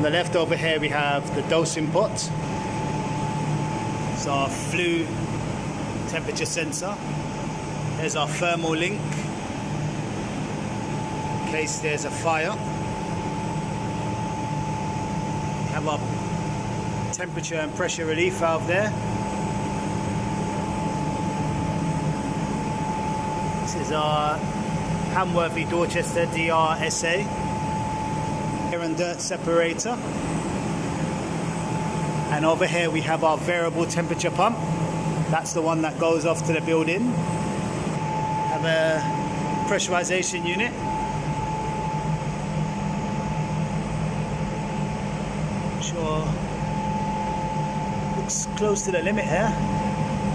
On the left over here we have the dosing pot. It's our flue temperature sensor. There's our thermal link in case there's a fire. We have our temperature and pressure relief valve there. This is our Hamworthy Dorchester DRSA air and dirt separator. And over here we have our variable temperature pump. That's the one that goes off to the building. Have a pressurization unit. Sure, looks close to the limit here.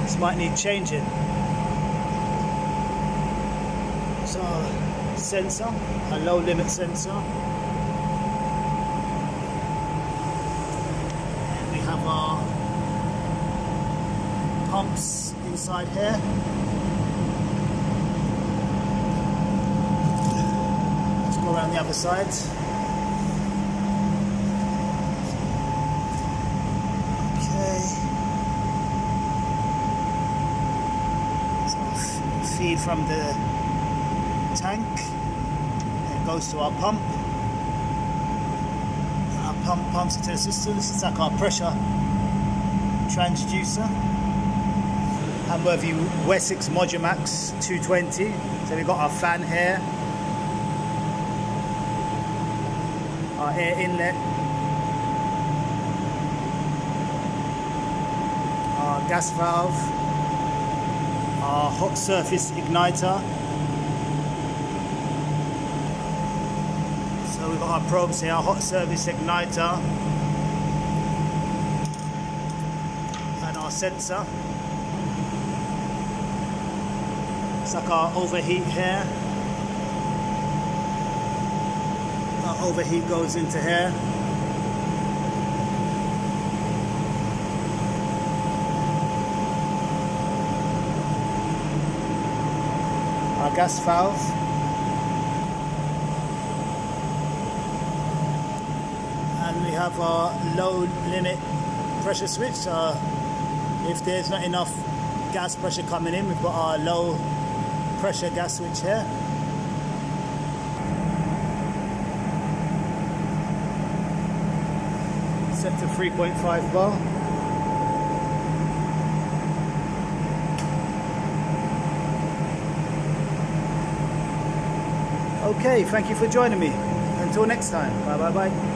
This might need changing. So, sensor, a low limit sensor. And we have our pumps inside here. Let's go around the other side. Okay. So feed from the tank, it goes to our pump. Our pump pumps into the system. This is like our pressure transducer. Hamworthy Wessex Modumax 220. So we've got our fan here, our air inlet, our gas valve, our hot surface igniter. So we've got our probes here, our hot surface igniter, and our sensor. It's like our overheat here. Our overheat goes into here. Our gas valve. And we have our low limit pressure switch. So if there's not enough gas pressure coming in, we've got our low pressure gas switch here. Set to 3.5 bar. Okay, thank you for joining me. Until next time. Bye bye bye.